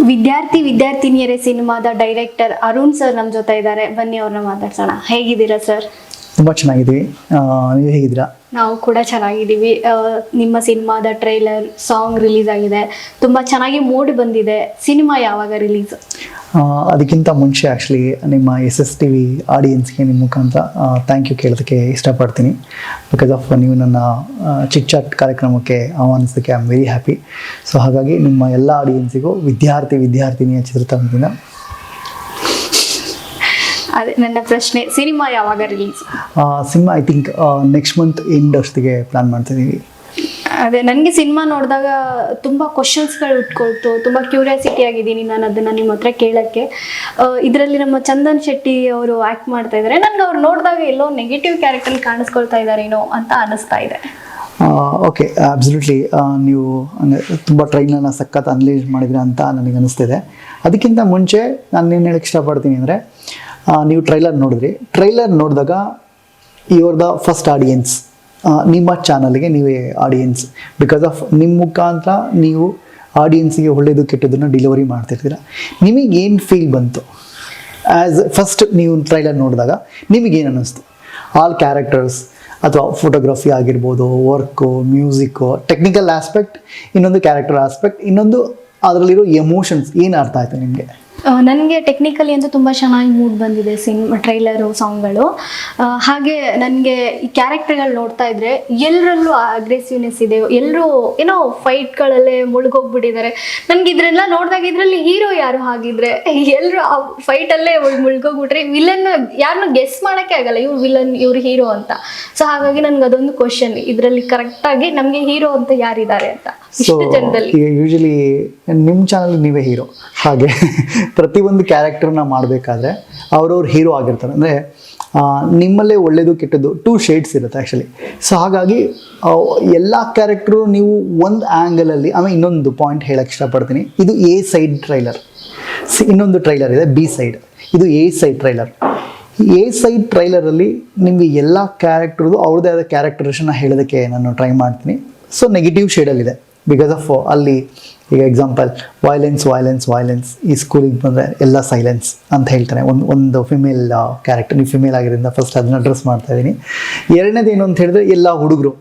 ವಿದ್ಯಾರ್ಥಿನಿಯರೇ ಸಿನಿಮಾದ director Arun sir ನಮ್ಮ ಜೊತೆ ಇದ್ದಾರೆ. ಬನ್ನಿ ಅವ್ರನ್ನ ಮಾತಾಡ್ಸೋಣ. ಹೇಗಿದ್ದೀರಾ ಸರ್? ತುಂಬ ಚೆನ್ನಾಗಿದ್ದೀವಿ. ನೀವು ಹೇಗಿದ್ದೀರಾ? ನಾವು ಕೂಡ ಚೆನ್ನಾಗಿದ್ದೀವಿ. ನಿಮ್ಮ ಸಿನಿಮಾದ ಟ್ರೈಲರ್ ಸಾಂಗ್ ರಿಲೀಸ್ ಆಗಿದೆ, ತುಂಬ ಚೆನ್ನಾಗಿ ಮೂಡಿ ಬಂದಿದೆ. ಸಿನಿಮಾ ಯಾವಾಗ ರಿಲೀಸ್? ಅದಕ್ಕಿಂತ ಮುಂಚೆ ಆ್ಯಕ್ಚುಲಿ ನಿಮ್ಮ SSTV ಆಡಿಯನ್ಸ್ಗೆ ನಿಮ್ಮ ಮುಖಾಂತರ ಥ್ಯಾಂಕ್ ಯು ಕೇಳೋದಕ್ಕೆ ಇಷ್ಟಪಡ್ತೀನಿ. ಬಿಕಾಸ್ ಆಫ್ ನೀವು ನನ್ನ ಚಿಕ್ ಚಾಟ್ ಕಾರ್ಯಕ್ರಮಕ್ಕೆ ಆಹ್ವಾನಿಸೋದಕ್ಕೆ I am very happy. So ಹಾಗಾಗಿ ನಿಮ್ಮ ಎಲ್ಲ ಆಡಿಯನ್ಸಿಗೂ ವಿದ್ಯಾರ್ಥಿನಿಯ ಚಿತ್ರತಂಡದಿಂದ ಅದೇ ನನ್ನ ಪ್ರಶ್ನೆ, ಸಿನಿಮಾ ಯಾವಾಗ release? Cinema I think next month end ಅಷ್ಟಿಗೆ ಪ್ಲ್ಯಾನ್ ಮಾಡ್ತಿದ್ದೀವಿ. ಅದೇ ನನಗೆ ಸಿನಿಮಾ ನೋಡಿದಾಗ ತುಂಬ ಕ್ವಶನ್ಸ್ಗಳು ಉಟ್ಕೊಳ್ತು, ತುಂಬ ಕ್ಯೂರಿಯಾಸಿಟಿ ಆಗಿದ್ದೀನಿ ನಾನು ಅದನ್ನು ನಿಮ್ಮ ಹತ್ರ ಕೇಳೋಕ್ಕೆ. ಇದರಲ್ಲಿ ನಮ್ಮ ಚಂದನ್ ಶೆಟ್ಟಿ ಅವರು ಆ್ಯಕ್ಟ್ ಮಾಡ್ತಾ ಇದ್ದಾರೆ. ನನಗೆ ಅವ್ರು ನೋಡಿದಾಗ ಎಲ್ಲೋ ನೆಗೆಟಿವ್ ಕ್ಯಾರೆಕ್ಟರ್ ಕಾಣಿಸ್ಕೊಳ್ತಾ ಇದ್ದಾರೇನೋ ಅಂತ ಅನ್ನಿಸ್ತಾ ಇದೆ. Okay, absolutely. ನೀವು ತುಂಬ ಟ್ರೈಲರ್ನ ಸಖತ್ ಅನಲೈಸ್ ಮಾಡಿದ್ರೆ ಅಂತ ನನಗೆ ಅನಿಸ್ತಿದೆ. ಅದಕ್ಕಿಂತ ಮುಂಚೆ ನಾನು ಏನು ಹೇಳಕ್ಕೆ ಇಷ್ಟಪಡ್ತೀನಿ ಅಂದರೆ, ನೀವು ಟ್ರೈಲರ್ ನೋಡಿದಾಗ you are the first audience. ನಿಮ್ಮ ಚಾನಲ್ಗೆ ನೀವೇ ಆಡಿಯನ್ಸ್. ಬಿಕಾಸ್ ಆಫ್ ನಿಮ್ಮ ಮುಖಾಂತರ ನೀವು ಆಡಿಯನ್ಸಿಗೆ ಒಳ್ಳೆಯದು ಕೆಟ್ಟದನ್ನು ಡೆಲಿವರಿ ಮಾಡ್ತಿರ್ತೀರ. ನಿಮಗೇನು ಫೀಲ್ ಬಂತು ಆ್ಯಸ್ ಫಸ್ಟ್ ನೀವು ಟ್ರೈಲರ್ ನೋಡಿದಾಗ? ನಿಮಗೇನು ಅನ್ನಿಸ್ತು? ಆಲ್ ಕ್ಯಾರೆಕ್ಟರ್ಸ್ ಅಥವಾ ಫೋಟೋಗ್ರಫಿ ಆಗಿರ್ಬೋದು, ವರ್ಕು, ಮ್ಯೂಸಿಕ್ಕು, ಟೆಕ್ನಿಕಲ್ ಆಸ್ಪೆಕ್ಟ್, ಇನ್ನೊಂದು ಕ್ಯಾರೆಕ್ಟರ್ ಆಸ್ಪೆಕ್ಟ್, ಇನ್ನೊಂದು ಅದರಲ್ಲಿರೋ ಎಮೋಷನ್ಸ್ ಏನು ಅರ್ಥ ಆಯಿತು ನಿಮಗೆ? ನನಗೆ ಟೆಕ್ನಿಕಲಿ ಅಂತೂ ತುಂಬ ಚೆನ್ನಾಗಿ ಮೂಡ್ ಬಂದಿದೆ ಟ್ರೈಲರು, ಸಾಂಗ್ಗಳು. ಹಾಗೆ ನನಗೆ ಈ ಕ್ಯಾರೆಕ್ಟರ್ಗಳು ನೋಡ್ತಾ ಇದ್ರೆ ಎಲ್ಲರಲ್ಲೂ ಅಗ್ರೆಸಿವ್ನೆಸ್ ಇದೆ. ಎಲ್ಲರೂ ಏನೋ ಫೈಟ್ಗಳಲ್ಲೇ ಮುಳುಗೋಗ್ಬಿಟ್ಟಿದ್ದಾರೆ. ನನಗೆ ಇದರೆಲ್ಲ ನೋಡಿದಾಗ ಇದರಲ್ಲಿ ಹೀರೋ ಯಾರು ಹಾಗಿದ್ರೆ? ಎಲ್ಲರೂ ಆ ಫೈಟಲ್ಲೇ ಮುಳುಗೋಗ್ಬಿಟ್ರೆ ವಿಲನ್ ಯಾರನ್ನೂ ಗೆಸ್ ಮಾಡೋಕ್ಕೆ ಆಗಲ್ಲ, ಇವ್ರು ವಿಲನ್ ಇವ್ರು ಹೀರೋ ಅಂತ. ಸೊ ಹಾಗಾಗಿ ನನಗೆ ಅದೊಂದು ಕ್ವಶನ್, ಇದರಲ್ಲಿ ಕರೆಕ್ಟಾಗಿ ನಮಗೆ ಹೀರೋ ಅಂತ ಯಾರಿದ್ದಾರೆ ಅಂತ ಇಷ್ಟು ಜನದಲ್ಲಿ. ಯೂಶಲಿ ನಿಮ್ಮ ಚಾನಲ್ ನೀವೇ ಹೀರೋ. ಹಾಗೆ ಪ್ರತಿಯೊಂದು ಕ್ಯಾರೆಕ್ಟರ್ನ ಮಾಡಬೇಕಾದ್ರೆ ಅವ್ರವ್ರು ಹೀರೋ ಆಗಿರ್ತಾರೆ. ಅಂದರೆ ನಿಮ್ಮಲ್ಲೇ ಒಳ್ಳೆಯದು ಕೆಟ್ಟದ್ದು 2 ಶೇಡ್ಸ್ ಇರುತ್ತೆ ಆ್ಯಕ್ಚುಲಿ. ಸೊ ಹಾಗಾಗಿ ಎಲ್ಲ ಕ್ಯಾರೆಕ್ಟ್ರು ನೀವು ಒಂದು ಆ್ಯಂಗಲಲ್ಲಿ. ಆಮೇಲೆ ಇನ್ನೊಂದು ಪಾಯಿಂಟ್ ಹೇಳಕ್ಕೆ ಇಷ್ಟಪಡ್ತೀನಿ. ಇದು A ಸೈಡ್ ಟ್ರೈಲರ್, ಇನ್ನೊಂದು ಟ್ರೈಲರ್ ಇದೆ B ಸೈಡ್. ಇದು A side trailer. A side ಟ್ರೈಲರಲ್ಲಿ ನಿಮಗೆ ಎಲ್ಲ ಕ್ಯಾರೆಕ್ಟರ್ದು ಅವ್ರದ್ದೇ ಆದ ಕ್ಯಾರೆಕ್ಟರೇಷನ್ನ ಹೇಳೋದಕ್ಕೆ ನಾನು ಟ್ರೈ ಮಾಡ್ತೀನಿ. ಸೊ ನೆಗೆಟಿವ್ ಶೇಡಲ್ಲಿದೆ. ಬಿಕಾಸ್ ಆಫ್ ಅಲ್ಲಿ ಈಗ ಎಕ್ಸಾಂಪಲ್ ವೈಲೆನ್ಸ್, ಈ ಸ್ಕೂಲಿಗೆ ಬಂದರೆ ಎಲ್ಲ ಸೈಲೆನ್ಸ್ ಅಂತ ಹೇಳ್ತಾರೆ. ಒಂದು ಫಿಮೇಲ್ ಕ್ಯಾರೆಕ್ಟರ್, ನೀವು ಫಿಮೇಲ್ ಆಗಿರೋದ್ರಿಂದ ಫಸ್ಟ್ ಅದನ್ನ ಅಡ್ರೆಸ್ ಮಾಡ್ತಾ ಇದ್ದೀನಿ. ಎರಡನೇದು ಏನು ಅಂತ ಹೇಳಿದ್ರೆ, ಎಲ್ಲ ಹುಡುಗರು.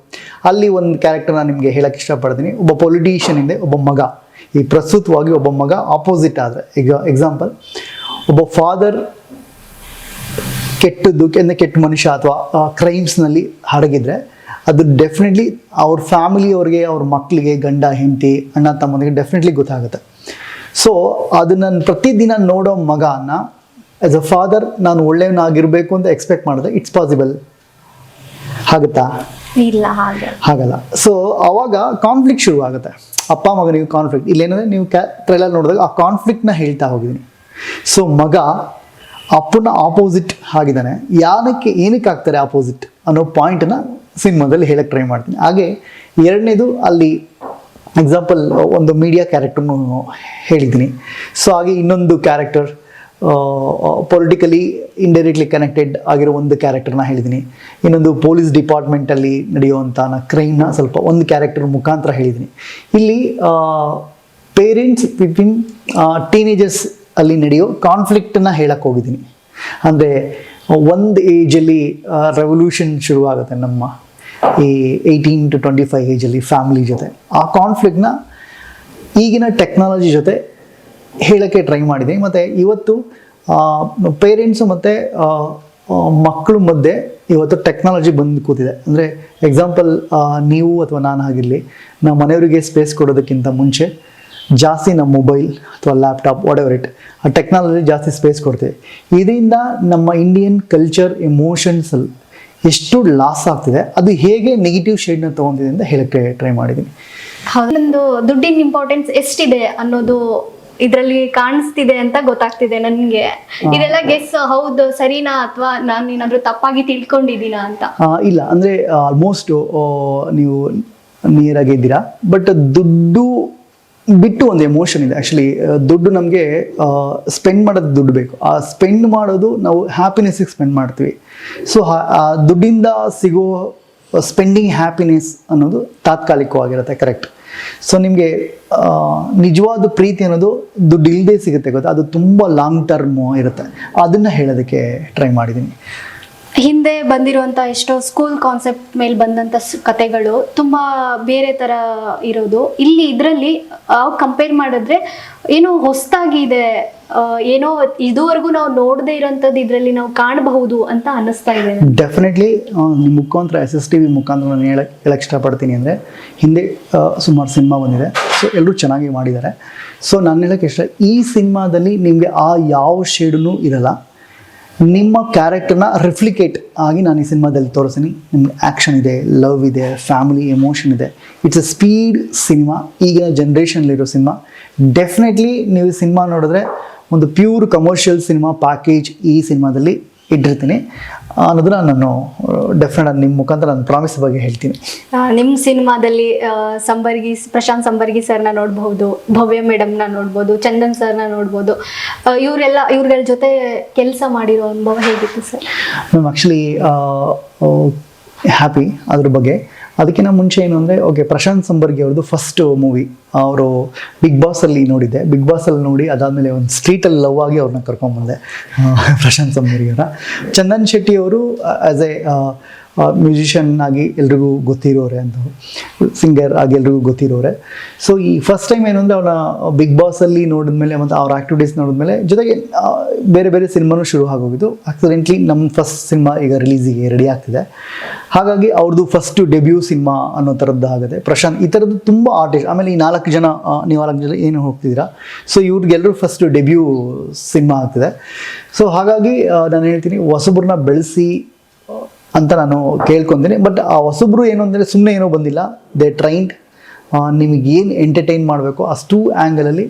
ಅಲ್ಲಿ ಒಂದು ಕ್ಯಾರೆಕ್ಟರ್ ನಾನು ನಿಮಗೆ ಹೇಳಕ್ಕೆ ಇಷ್ಟಪಡ್ತೀನಿ. ಒಬ್ಬ ಪೊಲಿಟಿಷಿಯನ್ ಇದೆ, ಒಬ್ಬ ಮಗ. ಈ ಪ್ರಸ್ತುತವಾಗಿ ಒಬ್ಬ ಮಗ ಆಪೋಸಿಟ್ ಆದರೆ, ಈಗ ಎಕ್ಸಾಂಪಲ್ ಒಬ್ಬ ಫಾದರ್ ಕೆಟ್ಟ ಮನುಷ್ಯ ಅಥವಾ ಕ್ರೈಮ್ಸ್ನಲ್ಲಿ ಅಡಗಿದ್ರೆ, ಅದು ಡೆಫಿನೆಟ್ಲಿ ಅವ್ರ ಫ್ಯಾಮಿಲಿಯವ್ರಿಗೆ, ಅವ್ರ ಮಕ್ಕಳಿಗೆ, ಗಂಡ ಹೆಂಡತಿ, ಅಣ್ಣ ತಮ್ಮನಿಗೆ ಡೆಫಿನೆಟ್ಲಿ ಗೊತ್ತಾಗುತ್ತೆ. ಸೊ ಅದು ನಾನು ಪ್ರತಿದಿನ ನೋಡೋ ಮಗನ ಆ್ಯಸ್ ಅ ಫಾದರ್ ನಾನು ಒಳ್ಳೆಯವನಾಗಿರಬೇಕು ಅಂತ ಎಕ್ಸ್ಪೆಕ್ಟ್ ಮಾಡಿದ್ರೆ ಇಟ್ಸ್ ಪಾಸಿಬಲ್ ಆಗುತ್ತಾ? ಇಲ್ಲ, ಹಾಗಲ್ಲ. ಸೊ ಅವಾಗ ಕಾನ್ಫ್ಲಿಕ್ಟ್ ಶುರು ಆಗುತ್ತೆ, ಅಪ್ಪ ಮಗನಿಗೆ ಕಾನ್ಫ್ಲಿಕ್ಟ್. ಇಲ್ಲೇನಂದರೆ ನೀವು ಟ್ರೈಲರ್ ನೋಡಿದಾಗ ಆ ಕಾನ್ಫ್ಲಿಕ್ಟ್ನ ಹೇಳ್ತಾ ಹೋಗಿದ್ದೀನಿ. ಸೊ ಮಗ ಅಪ್ಪನ ಆಪೋಸಿಟ್ ಆಗಿದ್ದಾನೆ. ಏನಕ್ಕೆ ಆಗ್ತಾರೆ ಆಪೋಸಿಟ್ ಅನ್ನೋ ಪಾಯಿಂಟನ್ನ ಸಿನಿಮಾದಲ್ಲಿ ಹೇಳಕ್ಕೆ ಟ್ರೈ ಮಾಡ್ತೀನಿ. ಹಾಗೆ ಎರಡನೇದು, ಅಲ್ಲಿ ಎಕ್ಸಾಂಪಲ್ ಒಂದು ಮೀಡಿಯಾ ಕ್ಯಾರೆಕ್ಟರ್ನು ಹೇಳಿದ್ದೀನಿ. ಸೊ ಹಾಗೆ ಇನ್ನೊಂದು ಕ್ಯಾರೆಕ್ಟರ್ ಪೊಲಿಟಿಕಲಿ ಇಂಡೈರೆಕ್ಟ್ಲಿ ಕನೆಕ್ಟೆಡ್ ಆಗಿರೋ ಒಂದು ಕ್ಯಾರೆಕ್ಟರ್ನ ಹೇಳಿದ್ದೀನಿ. ಇನ್ನೊಂದು ಪೊಲೀಸ್ ಡಿಪಾರ್ಟ್ಮೆಂಟಲ್ಲಿ ನಡೆಯುವಂಥ ಕ್ರೈಮ್ನ ಸ್ವಲ್ಪ ಒಂದು ಕ್ಯಾರೆಕ್ಟರ್ ಮುಖಾಂತರ ಹೇಳಿದ್ದೀನಿ. ಇಲ್ಲಿ ಪೇರೆಂಟ್ಸ್ ಬಿಟ್ವೀನ್ ಟೀನೇಜರ್ಸ್ ಅಲ್ಲಿ ನಡೆಯೋ ಕಾನ್ಫ್ಲಿಕ್ಟನ್ನು ಹೇಳಕ್ಕೆ ಹೋಗಿದ್ದೀನಿ. ಅಂದರೆ ಒಂದು ಏಜಲ್ಲಿ ರೆವಲ್ಯೂಷನ್ ಶುರುವಾಗುತ್ತೆ ನಮ್ಮ ಈ 18 to 25 ಏಜಲ್ಲಿ ಫ್ಯಾಮಿಲಿ ಜೊತೆ. ಆ ಕಾನ್ಫ್ಲಿಕ್ಟ್ನ ಈಗಿನ ಟೆಕ್ನಾಲಜಿ ಜೊತೆ ಹೇಳೋಕ್ಕೆ ಟ್ರೈ ಮಾಡಿದ್ದೀನಿ. ಮತ್ತು ಇವತ್ತು ಪೇರೆಂಟ್ಸು ಮತ್ತು ಮಕ್ಕಳು ಮಧ್ಯೆ ಇವತ್ತು ಟೆಕ್ನಾಲಜಿ ಬಂದು ಕೂತಿದೆ. ಅಂದರೆ ಎಕ್ಸಾಂಪಲ್ ನೀವು ಅಥವಾ ನಾನು ಆಗಿರಲಿ, ನಮ್ಮ ಮನೆಯವರಿಗೆ ಸ್ಪೇಸ್ ಕೊಡೋದಕ್ಕಿಂತ ಮುಂಚೆ ಜಾಸ್ತಿ ನಮ್ಮ ಮೊಬೈಲ್ ಅಥವಾ ಲ್ಯಾಪ್ಟಾಪ್ ವಾಟ್ ಇಟ್, ಆ ಟೆಕ್ನಾಲಜಿ ಜಾಸ್ತಿ ಸ್ಪೇಸ್ ಕೊಡ್ತೀವಿ. ಇದರಿಂದ ನಮ್ಮ ಇಂಡಿಯನ್ ಕಲ್ಚರ್, ಎಮೋಷನ್ಸಲ್ಲಿ ಎಷ್ಟು ಲಾಸ್ ಆಗ್ತಿದೆ, ಅದು ಹೇಗೆ ನೆಗೆಟಿವ್ ಶೇಡ್ನ ತೊಗೊಂಡಿದೆ ಅಂತ ಹೇಳಕ್ಕೆ ಟ್ರೈ ಮಾಡಿದ್ದೀನಿ. ಒಂದು ದುಡ್ಡಿನ ಇಂಪಾರ್ಟೆನ್ಸ್ ಎಷ್ಟಿದೆ ಅನ್ನೋದು ಇದರಲ್ಲಿ ಕಾಣಿಸ್ತಿದೆ ಅಂತ ಗೊತ್ತಾಗ್ತಿದೆ ನನಗೆ. ಇದೆಲ್ಲ ಗೆಸ್ ಹೌದು ಸರಿನಾ ಅಥವಾ ನಾನು ಏನಾದರೂ ತಪ್ಪಾಗಿ ತಿಳ್ಕೊಂಡಿದ್ದೀನಾ ಅಂತ? ಇಲ್ಲ, ಅಂದರೆ ಆಲ್ಮೋಸ್ಟ್ ನೀವು ನಿಯರ್ ಆಗಿದ್ದೀರಾ. ಬಟ್ ದುಡ್ಡು ಬಿಟ್ಟು ಒಂದು ಎಮೋಷನ್ ಇದೆ ಆ್ಯಕ್ಚುಲಿ. ದುಡ್ಡು ನಮಗೆ ಸ್ಪೆಂಡ್ ಮಾಡೋದು ದುಡ್ಡು ಬೇಕು. ಆ ಸ್ಪೆಂಡ್ ಮಾಡೋದು ನಾವು ಹ್ಯಾಪಿನೆಸ್ಸಿಗೆ ಸ್ಪೆಂಡ್ ಮಾಡ್ತೀವಿ. ಸೊ ದುಡ್ಡಿಂದ ಸಿಗೋ ಸ್ಪೆಂಡಿಂಗ್ ಹ್ಯಾಪಿನೆಸ್ ಅನ್ನೋದು ತಾತ್ಕಾಲಿಕವಾಗಿರುತ್ತೆ, ಕರೆಕ್ಟ್. ಸೊ ನಿಮಗೆ ನಿಜವಾದ ಪ್ರೀತಿ ಅನ್ನೋದು ದುಡ್ಡು ಇಲ್ಲದೆ ಸಿಗುತ್ತೆ ಗೊತ್ತಾ, ಅದು ತುಂಬ ಲಾಂಗ್ ಟರ್ಮ್ ಇರುತ್ತೆ. ಅದನ್ನು ಹೇಳೋದಕ್ಕೆ ಟ್ರೈ ಮಾಡಿದ್ದೀನಿ. ಹಿಂದೆ ಬಂದಿರುವಂಥ ಎಷ್ಟೋ ಸ್ಕೂಲ್ ಕಾನ್ಸೆಪ್ಟ್ ಮೇಲೆ ಬಂದಂಥ ಕತೆಗಳು ತುಂಬ ಬೇರೆ ಥರ ಇರೋದು, ಇಲ್ಲಿ ಇದರಲ್ಲಿ ಕಂಪೇರ್ ಮಾಡಿದ್ರೆ ಏನೋ ಹೊಸದಾಗಿ ಇದೆ, ಏನೋ ಇದುವರೆಗೂ ನಾವು ನೋಡದೇ ಇರೋಂಥದ್ದು ಇದರಲ್ಲಿ ನಾವು ಕಾಣಬಹುದು ಅಂತ ಅನ್ನಿಸ್ತಾ ಇದೆ. ಡೆಫಿನೆಟ್ಲಿ ನಿಮ್ಮ ಮುಖಾಂತರ SSTV ಮುಖಾಂತರ ನಾನು ಹೇಳಕ್ಕೆ ಇಷ್ಟಪಡ್ತೀನಿ ಅಂದರೆ, ಹಿಂದೆ ಸುಮಾರು ಸಿನಿಮಾ ಬಂದಿದೆ, ಸೊ ಎಲ್ಲರೂ ಚೆನ್ನಾಗಿ ಮಾಡಿದ್ದಾರೆ. ಸೊ ನಾನು ಹೇಳೋಕ್ಕೆ ಇಷ್ಟ, ಈ ಸಿನಿಮಾದಲ್ಲಿ ನಿಮಗೆ ಆ ಯಾವ ಶೇಡೂ ಇರಲ್ಲ. ನಿಮ್ಮ ಕ್ಯಾರೆಕ್ಟರ್ನ ರಿಫ್ಲಿಕೇಟ್ ಆಗಿ ನಾನು ಈ ಸಿನಿಮಾದಲ್ಲಿ ತೋರಿಸ್ತೀನಿ. ನಿಮ್ಗೆ ಆ್ಯಕ್ಷನ್ ಇದೆ, ಲವ್ ಇದೆ, ಫ್ಯಾಮಿಲಿ ಎಮೋಷನ್ ಇದೆ. ಇಟ್ಸ್ ಎ ಸ್ಪೀಡ್ ಸಿನಿಮಾ, ಈಗಿನ ಜನ್ರೇಷನ್ಲಿರೋ ಸಿನಿಮಾ. ಡೆಫಿನೆಟ್ಲಿ ನೀವು ಈ ಸಿನಿಮಾ ನೋಡಿದ್ರೆ ಒಂದು ಪ್ಯೂರ್ ಕಮರ್ಷಿಯಲ್ ಸಿನಿಮಾ ಪ್ಯಾಕೇಜ್ ಈ ಸಿನಿಮಾದಲ್ಲಿ ಇಟ್ಟಿರ್ತೀನಿ ಅನ್ನೋದನ್ನ ನಾನು ಡೆಫಿನೆಟ್ ನಿಮ್ಮ ಮುಖಾಂತರ ನಾನು ಪ್ರಾಮಿಸ್ ಬಗ್ಗೆ ಹೇಳ್ತೀನಿ. ನಿಮ್ಮ ಸಿನಿಮಾದಲ್ಲಿ ಪ್ರಶಾಂತ್ ಸಂಬರ್ಗಿ ಸರ್ನ ನೋಡ್ಬಹುದು, ಭವ್ಯ ಮೇಡಮ್ನ ನೋಡ್ಬೋದು, ಚಂದನ್ ಸರ್ನ ನೋಡ್ಬೋದು. ಇವ್ರಗಳ ಜೊತೆ ಕೆಲಸ ಮಾಡಿರೋ ಅನುಭವ ಹೇಗಿತ್ತು ಸರ್? ಮ್ಯಾಮ್ ಆ್ಯಕ್ಚುಲಿ ಹ್ಯಾಪಿ ಅದ್ರ ಬಗ್ಗೆ. ಅದಕ್ಕಿಂತ ಮುಂಚೆ ಏನು ಅಂದರೆ, ಓಕೆ, ಪ್ರಶಾಂತ್ ಸಂಬರ್ಗಿ ಅವ್ರದ್ದು ಫಸ್ಟ್ ಮೂವಿ ಅವರು ಬಿಗ್ ಬಾಸಲ್ಲಿ ನೋಡಿದ್ದೆ. ಬಿಗ್ ಬಾಸಲ್ಲಿ ನೋಡಿ ಅದಾದಮೇಲೆ ಒಂದು ಸ್ಟ್ರೀಟಲ್ಲಿ ಲವ್ ಆಗಿ ಅವ್ರನ್ನ ಕರ್ಕೊಂಡ್ಬಂದೆ, ಪ್ರಶಾಂತ್ ಸಂಬರ್ಗಿ ಅವರ. ಚಂದನ್ ಶೆಟ್ಟಿ ಅವರು ಆ್ಯಸ್ ಎ ಮ್ಯೂಸಿಷಿಯನ್ ಆಗಿ ಎಲ್ರಿಗೂ ಗೊತ್ತಿರೋರೆ, ಅಂತ ಸಿಂಗರ್ ಆಗಿ ಎಲ್ರಿಗೂ ಗೊತ್ತಿರೋರೆ. ಸೊ ಈ ಫಸ್ಟ್ ಟೈಮ್ ಏನು ಅಂದರೆ, ಅವನ ಬಿಗ್ ಬಾಸಲ್ಲಿ ನೋಡಿದ್ಮೇಲೆ ಮತ್ತು ಅವ್ರ ಆ್ಯಕ್ಟಿವಿಟೀಸ್ ನೋಡಿದ್ಮೇಲೆ ಜೊತೆಗೆ ಬೇರೆ ಬೇರೆ ಸಿನಿಮಾನೂ ಶುರು ಆಗೋಗಿದ್ದು. ಆಕ್ಸಿಡೆಂಟ್ಲಿ ನಮ್ಮ ಫಸ್ಟ್ ಸಿನಿಮಾ ಈಗ ರಿಲೀಸಿಗೆ ರೆಡಿ ಆಗ್ತಿದೆ. ಹಾಗಾಗಿ ಅವ್ರದ್ದು ಫಸ್ಟ್ ಡೆಬ್ಯೂ ಸಿನಿಮಾ ಅನ್ನೋ ಥರದ್ದು ಆಗುತ್ತೆ. ಪ್ರಶಾಂತ್ ಈ ಥರದ್ದು ತುಂಬ ಆರ್ಟಿಸ್ಟ್. ಆಮೇಲೆ ಈ 4 ಜನ ಏನು ಹೋಗ್ತಿದ್ದೀರಾ, ಸೊ ಇವ್ರಿಗೆಲ್ಲರೂ ಫಸ್ಟ್ ಡೆಬ್ಯೂ ಸಿನಿಮಾ ಆಗ್ತಿದೆ. ಸೊ ಹಾಗಾಗಿ ನಾನು ಹೇಳ್ತೀನಿ, ಹೊಸಬ್ರನ್ನ ಬೆಳೆಸಿ ಅಂತ ನಾನು ಕೇಳ್ಕೊತೀನಿ. ಬಟ್ ಆ ಹೊಸಬ್ರು ಏನು ಅಂದರೆ ಸುಮ್ಮನೆ ಏನೋ ಬಂದಿಲ್ಲ, ದೇ ಟ್ರೈನ್ಡ್. ನಿಮಗೇನು ಎಂಟರ್ಟೈನ್ ಮಾಡಬೇಕು ಅಷ್ಟು ಆ್ಯಂಗಲಲ್ಲಿ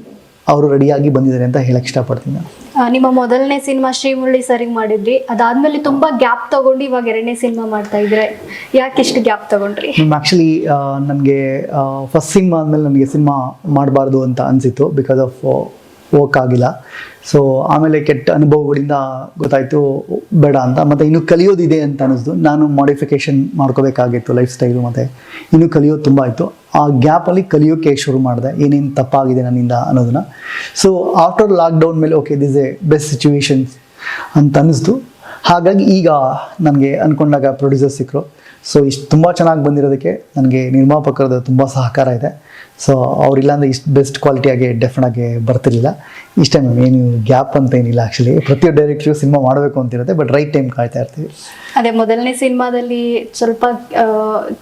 ಅವರು ರೆಡಿಯಾಗಿ ಬಂದಿದ್ದಾರೆ ಅಂತ ಹೇಳಕ್ಕೆ ಇಷ್ಟಪಡ್ತೀನಿ. ನಿಮ್ಮ ಮೊದಲನೇ ಸಿನಿಮಾ ಶ್ರೀಮುರಳಿ ಸರಿಗೆ ಮಾಡಿದ್ರಿ, ಅದಾದ್ಮೇಲೆ ತುಂಬ ಗ್ಯಾಪ್ ತಗೊಂಡು ಇವಾಗ 2ನೇ ಸಿನಿಮಾ ಮಾಡ್ತಾ ಇದ್ರೆ, ಯಾಕೆ ಇಷ್ಟು ಗ್ಯಾಪ್ ತಗೊಂಡ್ರಿ? ಆ್ಯಕ್ಚುಲಿ ನನಗೆ ಫಸ್ಟ್ ಸಿನಿಮಾ ಆದಮೇಲೆ ನನಗೆ ಸಿನಿಮಾ ಮಾಡಬಾರ್ದು ಅಂತ ಅನಿಸಿತ್ತು, ಬಿಕಾಸ್ ಆಫ್ ವರ್ಕ್ ಆಗಿಲ್ಲ. ಸೊ ಆಮೇಲೆ ಕೆಟ್ಟ ಅನುಭವಗಳಿಂದ ಗೊತ್ತಾಯಿತು ಬೇಡ ಅಂತ, ಮತ್ತು ಇನ್ನೂ ಕಲಿಯೋದಿದೆ ಅಂತ ಅನ್ನಿಸ್ದು. ನಾನು ಮಾಡಿಫಿಕೇಷನ್ ಮಾಡ್ಕೋಬೇಕಾಗಿತ್ತು ಲೈಫ್ ಸ್ಟೈಲು, ಮತ್ತು ಇನ್ನೂ ಕಲಿಯೋದು ತುಂಬ ಆಯಿತು. ಆ ಗ್ಯಾಪಲ್ಲಿ ಕಲಿಯೋಕ್ಕೆ ಶುರು ಮಾಡಿದೆ, ಏನೇನು ತಪ್ಪಾಗಿದೆ ನನ್ನಿಂದ ಅನ್ನೋದನ್ನು. ಸೊ ಆಫ್ಟರ್ ಲಾಕ್ಡೌನ್ ಮೇಲೆ okay, this A best situations ಅಂತ ಅನ್ನಿಸ್ತು. ಹಾಗಾಗಿ ಈಗ ನನಗೆ ಅಂದ್ಕೊಂಡಾಗ ಪ್ರೊಡ್ಯೂಸರ್ ಸಿಕ್ಕರು. ಸೊ ಇಷ್ಟು ತುಂಬ ಚೆನ್ನಾಗಿ ಬಂದಿರೋದಕ್ಕೆ ನನಗೆ ನಿರ್ಮಾಪಕರದ ತುಂಬ ಸಹಕಾರ ಇದೆ. ಸೊ ಅವರಿಲ್ಲ ಅಂದರೆ ಇಷ್ಟು ಬೆಸ್ಟ್ ಕ್ವಾಲಿಟಿಯಾಗಿ ಡೆಫಿನೆಟಾಗಿ ಬರ್ತಿರ್ಲಿಲ್ಲ. ಇಷ್ಟೇ ಮ್ಯಾಮ್, ಏನು ಗ್ಯಾಪ್ ಅಂತ ಏನಿಲ್ಲ. ಆ್ಯಕ್ಚುಲಿ ಪ್ರತಿಯೊಂದು ಡೈರೆಕ್ಟ್ರಿಗೂ ಸಿನಿಮಾ ಮಾಡಬೇಕು ಅಂತಿರುತ್ತೆ, ಬಟ್ ರೈಟ್ ಟೈಮ್ ಕಾಯ್ತಾ ಇರ್ತೀವಿ. ಅದೇ ಮೊದಲನೇ ಸಿನಿಮಾದಲ್ಲಿ ಸ್ವಲ್ಪ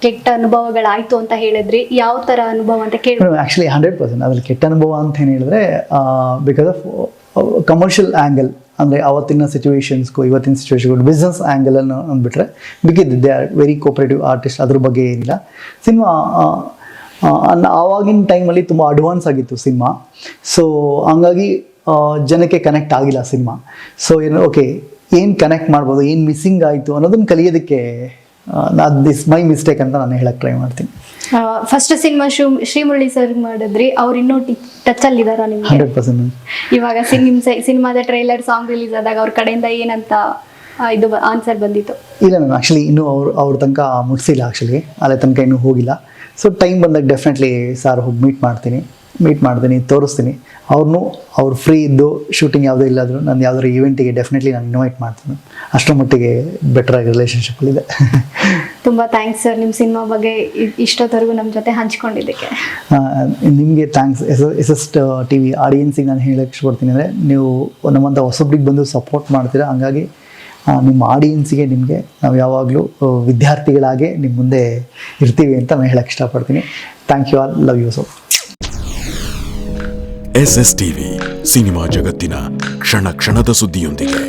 ಕೆಟ್ಟ ಅನುಭವಗಳಾಯಿತು ಅಂತ ಹೇಳಿದ್ರಿ, ಯಾವ ಥರ ಅನುಭವ ಅಂತ ಕೇಳಿ? ಆ್ಯಕ್ಚುಲಿ 100% ಅದ್ರಲ್ಲಿ ಕೆಟ್ಟ ಅನುಭವ ಅಂತ ಏನು ಹೇಳಿದ್ರೆ, ಬಿಕಾಸ್ ಆಫ್ ಕಮರ್ಷಿಯಲ್ ಆ್ಯಂಗಲ್, ಅಂದರೆ ಅವತ್ತಿನ ಸಿಚುವೇಶನ್ಸ್ಗೂ ಇವತ್ತಿನ ಸಿಚುವೇಶನ್ಗೂ ಬಿಸ್ನೆಸ್ ಆ್ಯಂಗಲನ್ನು ಅಂದ್ಬಿಟ್ರೆ ಬಿಗಿದ್ದು they are very cooperative artist, ಅದ್ರ ಬಗ್ಗೆ ಏನಿಲ್ಲ. ಸಿನಿಮಾ ಆವಾಗಿನ ಟೈಮಲ್ಲಿ ತುಂಬ ಅಡ್ವಾನ್ಸ್ ಆಗಿತ್ತು ಸಿನಿಮಾ. ಸೊ ಹಂಗಾಗಿ ಜನಕ್ಕೆ ಕನೆಕ್ಟ್ ಆಗಿಲ್ಲ ಸಿನಿಮಾ. ಸೊ ಏನು ಓಕೆ, ಏನು ಕನೆಕ್ಟ್ ಮಾಡ್ಬೋದು, ಏನು ಮಿಸ್ಸಿಂಗ್ ಆಯಿತು ಅನ್ನೋದನ್ನು ಕಲಿಯೋದಕ್ಕೆ ದಿಸ್ ಮೈ ಮಿಸ್ಟೇಕ್ ಅಂತ ನಾನು ಹೇಳಕ್ಕೆ ಟ್ರೈ ಮಾಡ್ತೀನಿ. ಫಸ್ಟ್ ಸಿನಿಮಾ ಶ್ರೀಮುರಳಿ ಸರ್ ಮಾಡಿದ್ರಿ, ಅವ್ರು ಇನ್ನೂ ಟಚ್ ಅಲ್ಲಿ ಇದಾರ ನಿಮ್ಗೆ? 100%. ಇವಾಗ ಸಿನಿಮಾದ ಟ್ರೈಲರ್ ಸಾಂಗ್ ರಿಲೀಸ್ ಆದಾಗ ಅವ್ರ ಕಡೆಯಿಂದ ಏನಂತ ಇದು ಆನ್ಸರ್ ಬಂದಿತ್ತು? ಇಲ್ಲ ಮ್ಯಾಮ್, ಆ್ಯಕ್ಚುಲಿ ಇನ್ನೂ ಅವ್ರ ತನಕ ಮುಟ್ಸಿಲ್ಲ, ಆ್ಯಕ್ಚುಲಿ ಅಲ್ಲೇ ತನಕ ಇನ್ನೂ ಹೋಗಿಲ್ಲ. ಸೊ ಟೈಮ್ ಬಂದಾಗ ಡೆಫಿನೆಟ್ಲಿ ಸಾರ್ ಹೋಗಿ ಮೀಟ್ ಮಾಡ್ತೀನಿ, ತೋರಿಸ್ತೀನಿ. ಅವ್ರು ಫ್ರೀ ಇದ್ದು ಶೂಟಿಂಗ್ ಯಾವುದೂ ಇಲ್ಲಾದರೂ ನಾನು ಯಾವ್ದಾದ್ರು ಈವೆಂಟಿಗೆ ಡೆಫಿನೆಟ್ಲಿ ನಾನು ಇನ್ವೈಟ್ ಮಾಡ್ತೀನಿ. ಅಷ್ಟರ ಮಟ್ಟಿಗೆ ಬೆಟರ್ ಆಗಿ ರಿಲೇಷನ್ಶಿಪ್ಪಲ್ಲಿದೆ. ತುಂಬ ಥ್ಯಾಂಕ್ಸ್ ಸರ್, ನಿಮ್ಮ ಸಿನಿಮಾ ಬಗ್ಗೆ ಇಷ್ಟೊತ್ತವರೆಗೂ ನಮ್ಮ ಜೊತೆ ಹಂಚ್ಕೊಂಡಿದ್ದಕ್ಕೆ. ನಿಮಗೆ ಥ್ಯಾಂಕ್ಸ್. SSTV ಆಡಿಯನ್ಸಿಗೆ ನಾನು ಹೇಳಕ್ಕೆ ಇಷ್ಟಪಡ್ತೀನಿ ಅಂದರೆ, ನೀವು ನಮ್ಮಂಥ ಹೊಸಬ್ರಿಗೆ ಬಂದು ಸಪೋರ್ಟ್ ಮಾಡ್ತೀರಾ. ಹಂಗಾಗಿ ನಿಮ್ಮ ಆಡಿಯನ್ಸಿಗೆ ನಿಮಗೆ ನಾವು ಯಾವಾಗಲೂ ವಿದ್ಯಾರ್ಥಿಗಳಾಗೆ ನಿಮ್ಮ ಮುಂದೆ ಇರ್ತೀವಿ ಅಂತ ನಾನು ಹೇಳಕ್ಕೆ ಇಷ್ಟಪಡ್ತೀನಿ. Thank you all, love you so. SSTV cinema ಜಗತ್ತಿನ ಕ್ಷಣ ಕ್ಷಣದ ಸುದ್ದಿಯೊಂದಿಗೆ.